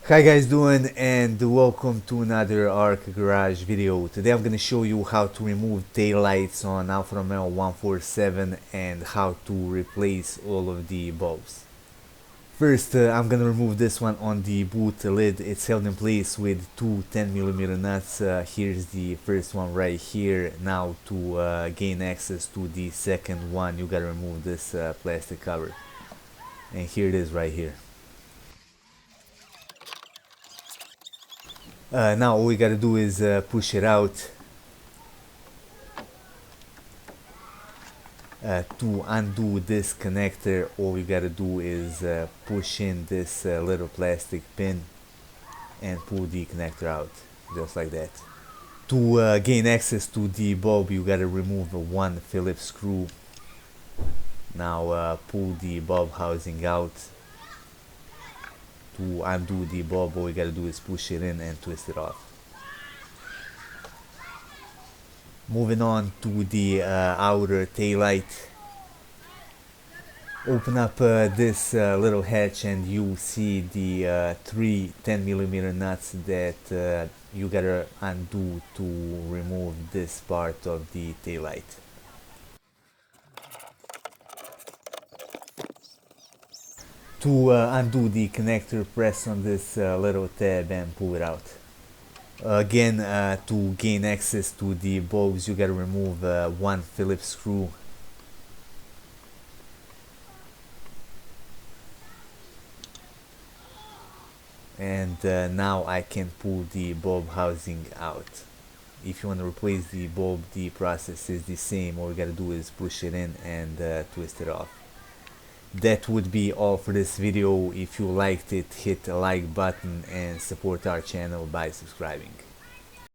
Hi guys, doing and welcome to another Arc Garage video. Today I'm gonna show you how to remove taillights on Alfa Romeo 147 and how to replace all of the bulbs. First, I'm gonna remove this one on the boot lid. It's held in place with two 10mm nuts. Here's the first one right here. Now to gain access to the second one, you gotta remove this plastic cover. And here it is right here. Now all we gotta do is push it out. To undo this connector, all you gotta do is push in this little plastic pin and pull the connector out, just like that. To gain access to the bulb, you gotta remove one Phillips screw. Now pull the bulb housing out. To undo the bulb, all you gotta do is push it in and twist it off. Moving on to the outer taillight. Open up this little hatch and you see the three 10mm nuts that you gotta undo to remove this part of the taillight. To undo the connector, press on this little tab and pull it out. Again, to gain access to the bulbs, you gotta remove one Phillips screw. And now I can pull the bulb housing out. If you want to replace the bulb, the process is the same. All you gotta do is push it in and twist it off. That would be all for this video. If you liked it, hit the like button and support our channel by subscribing.